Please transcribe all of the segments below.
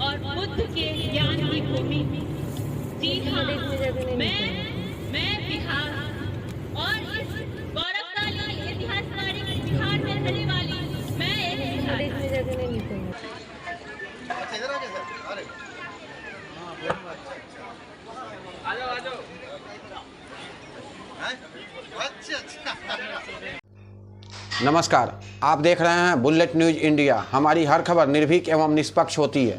और बुद्ध के ज्ञान की भूमि। जी हाँ, मैं बिहार और इस गौरवशाली इतिहासकारी बिहार में रहने वाली मैं एक नमस्कार, आप देख रहे हैं बुलेट न्यूज इंडिया। हमारी हर खबर निर्भीक एवं निष्पक्ष होती है।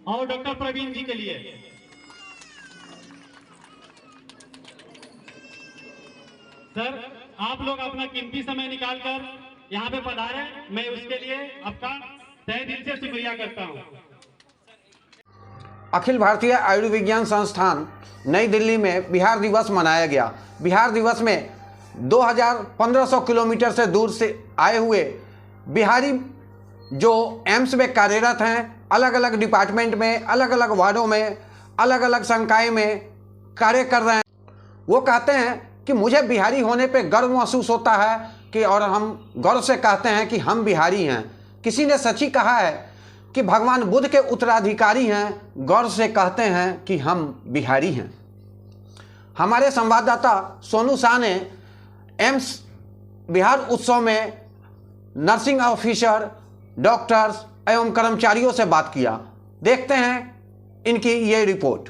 और डॉक्टर प्रवीण जी के लिए सर, आप लोग अपना कीमती समय निकालकर यहाँ पे पधारे, मैं उसके लिए आपका तहे दिल से शुक्रिया करता हूँ। अखिल भारतीय आयुर्विज्ञान संस्थान नई दिल्ली में बिहार दिवस मनाया गया। बिहार दिवस में 1500 किलोमीटर से दूर से आए हुए बिहारी जो एम्स में कार्यरत हैं, अलग अलग डिपार्टमेंट में, अलग अलग वार्डों में, अलग अलग संकाय में कार्य कर रहे हैं। वो कहते हैं कि मुझे बिहारी होने पे गर्व महसूस होता है कि और हम गर्व से कहते हैं कि हम बिहारी हैं। किसी ने सच ही कहा है कि भगवान बुद्ध के उत्तराधिकारी हैं, गर्व से कहते हैं कि हम बिहारी हैं। हमारे संवाददाता सोनू शाह ने एम्स बिहार उत्सव में नर्सिंग ऑफिसर, डॉक्टर्स एवं कर्मचारियों से बात किया। देखते हैं इनकी ये रिपोर्ट।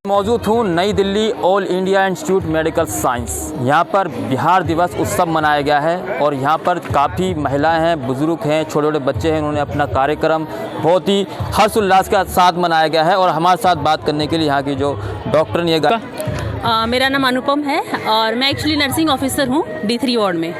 मौजूद हूँ नई Delhi all India institute medical science. यहाँ पर बिहार दिवस उत्सव मनाया गया है और यहाँ पर काफ़ी महिलाएं हैं, बुजुर्ग हैं, छोटे छोटे बच्चे हैं। उन्होंने अपना कार्यक्रम बहुत ही हर्षोल्लास के साथ मनाया गया है। और हमारे साथ बात करने के लिए यहाँ की जो डॉक्टर ने मेरा नाम अनुपम है और मैं एक्चुअली नर्सिंग ऑफिसर हूँ D3 वार्ड में।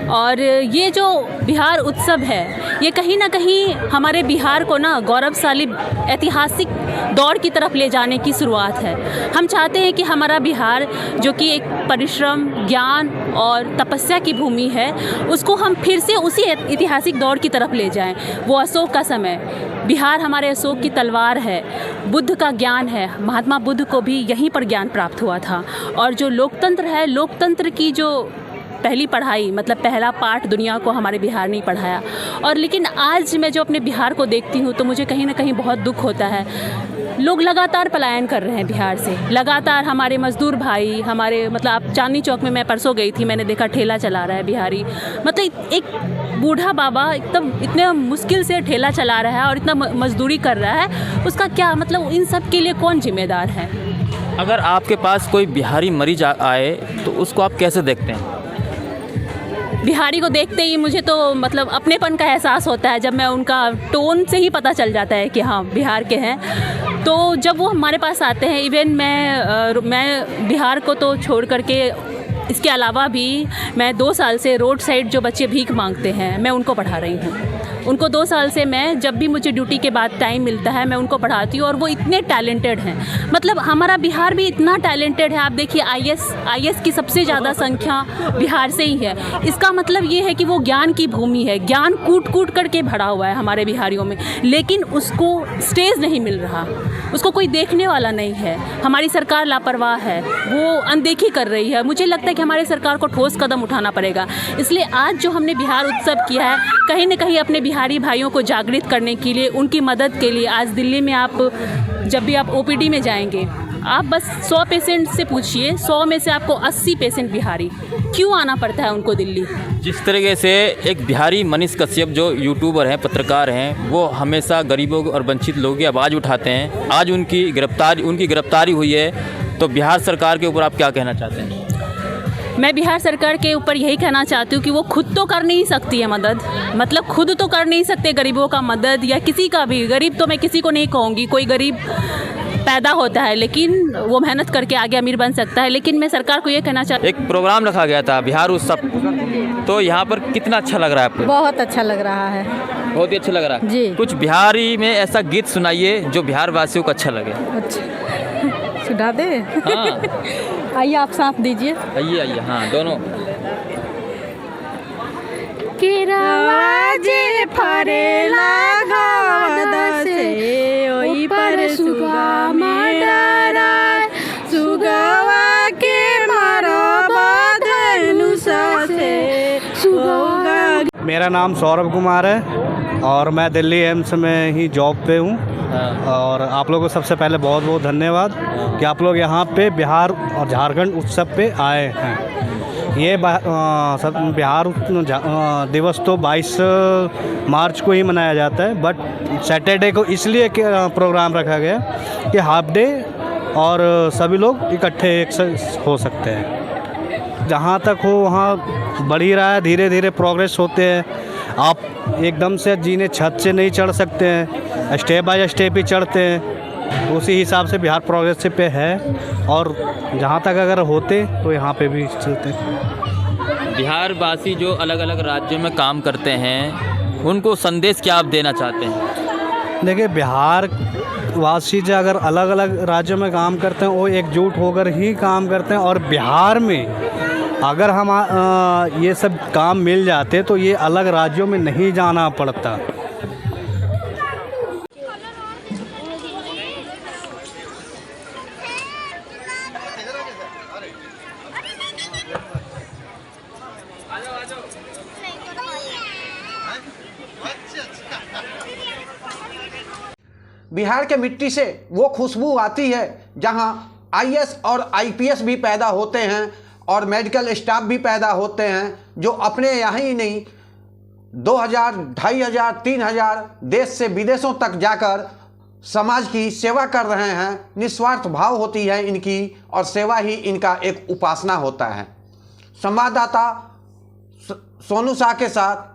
और ये जो बिहार उत्सव है, ये कहीं ना कहीं हमारे बिहार को ना गौरवशाली ऐतिहासिक दौर की तरफ ले जाने की शुरुआत है। हम चाहते हैं कि हमारा बिहार, जो कि एक परिश्रम, ज्ञान और तपस्या की भूमि है, उसको हम फिर से उसी ऐतिहासिक दौर की तरफ ले जाएं। वो अशोक का समय, बिहार हमारे अशोक की तलवार है, बुद्ध का ज्ञान है। महात्मा बुद्ध को भी यहीं पर ज्ञान प्राप्त हुआ था। और जो लोकतंत्र है, लोकतंत्र की जो पहली पढ़ाई, मतलब पहला पाठ दुनिया को हमारे बिहार ने पढ़ाया। और लेकिन आज मैं जो अपने बिहार को देखती हूँ तो मुझे कहीं ना कहीं बहुत दुख होता है। लोग लगातार पलायन कर रहे हैं बिहार से। लगातार हमारे मजदूर भाई, हमारे मतलब आप चांदनी चौक में मैं परसों गई थी, मैंने देखा ठेला चला रहा है बिहारी। मतलब एक बूढ़ा बाबा एकदम इतने मुश्किल से ठेला चला रहा है और इतना मजदूरी कर रहा है, उसका क्या मतलब? इन सब के लिए कौन जिम्मेदार है? अगर आपके पास कोई बिहारी मरीज आए तो उसको आप कैसे देखते हैं? बिहारी को देखते ही मुझे तो मतलब अपनेपन का एहसास होता है। जब मैं उनका टोन से ही पता चल जाता है कि हाँ बिहार के हैं। तो जब वो हमारे पास आते हैं, इवन मैं बिहार को तो छोड़ करके इसके अलावा भी मैं 2 साल से रोड साइड जो बच्चे भीख मांगते हैं, मैं उनको पढ़ा रही हूँ। उनको 2 साल से मैं जब भी मुझे ड्यूटी के बाद टाइम मिलता है मैं उनको पढ़ाती हूँ। और वो इतने टैलेंटेड हैं, मतलब हमारा बिहार भी इतना टैलेंटेड है। आप देखिए आईएएस की सबसे ज़्यादा संख्या बिहार से ही है। इसका मतलब ये है कि वो ज्ञान की भूमि है। ज्ञान कूट कूट करके भरा हुआ है हमारे बिहारियों में, लेकिन उसको स्टेज नहीं मिल रहा, उसको कोई देखने वाला नहीं है। हमारी सरकार लापरवाह है, वो अनदेखी कर रही है। मुझे लगता है कि हमारी सरकार को ठोस कदम उठाना पड़ेगा। इसलिए आज जो हमने बिहार उत्सव किया है, कहीं ना कहीं अपने बिहारी भाइयों को जागृत करने के लिए, उनकी मदद के लिए। आज दिल्ली में आप जब भी आप ओपीडी में जाएंगे, आप बस 100 पेशेंट से पूछिए, 100 में से आपको 80 पेशेंट बिहारी। क्यों आना पड़ता है उनको दिल्ली? जिस तरीके से एक बिहारी मनीष कश्यप जो यूट्यूबर हैं, पत्रकार हैं, वो हमेशा गरीबों और वंचित लोगों की आवाज़ उठाते हैं। आज उनकी गिरफ्तारी हुई है, तो बिहार सरकार के ऊपर आप क्या कहना चाहते हैं? मैं बिहार सरकार के ऊपर यही कहना चाहती हूँ कि वो खुद तो कर नहीं सकती है मदद, मतलब खुद तो कर नहीं सकते गरीबों का मदद, या किसी का भी गरीब तो मैं किसी को नहीं कहूँगी। कोई गरीब पैदा होता है लेकिन वो मेहनत करके आगे अमीर बन सकता है। लेकिन मैं सरकार को ये कहना चाहती हूँ, एक प्रोग्राम रखा गया था बिहार उत्सव, तो यहाँ पर कितना अच्छा लग रहा है आपको? बहुत अच्छा लग रहा है, बहुत ही अच्छा लग रहा है जी। कुछ बिहारी में ऐसा गीत सुनाइए जो बिहार वासियों को अच्छा लगे। अच्छा सुना दे? हाँ आइए आप साथ दीजिए। आइए हाँ दोनों। किरवाजे फरेला घाव से ओई पर सुगा में मेरा नाम सौरभ कुमार है और मैं दिल्ली एम्स में ही जॉब पे हूँ। और आप लोगों को सबसे पहले बहुत बहुत धन्यवाद कि आप लोग यहाँ पे बिहार और झारखंड उत्सव पे आए हैं। ये बिहार दिवस तो 22 मार्च को ही मनाया जाता है, बट सैटरडे को इसलिए प्रोग्राम रखा गया कि हाफ डे और सभी लोग इकट्ठे एक हो सकते हैं। जहाँ तक हो वहाँ बढ़ ही रहा है, धीरे धीरे प्रोग्रेस होते हैं। आप एकदम से जीने छत से नहीं चढ़ सकते हैं, स्टेप बाय स्टेप ही चढ़ते हैं। उसी हिसाब से बिहार प्रोग्रेस पे है और जहाँ तक अगर होते तो यहाँ पे भी चलते। बिहार वासी जो अलग अलग राज्यों में काम करते हैं उनको संदेश क्या आप देना चाहते हैं? देखिए, बिहार वासी जो अगर अलग अलग राज्यों में काम करते हैं वो एकजुट होकर ही काम करते हैं। और बिहार में अगर हम ये सब काम मिल जाते तो ये अलग राज्यों में नहीं जाना पड़ता। बिहार के मिट्टी से वो खुशबू आती है जहां आईएएस और आईपीएस भी पैदा होते हैं और मेडिकल स्टाफ भी पैदा होते हैं, जो अपने यहाँ ही नहीं 2000, 2500, 3000 देश से विदेशों तक जाकर समाज की सेवा कर रहे हैं। निस्वार्थ भाव होती है इनकी और सेवा ही इनका एक उपासना होता है। संवाददाता सोनू शाह के साथ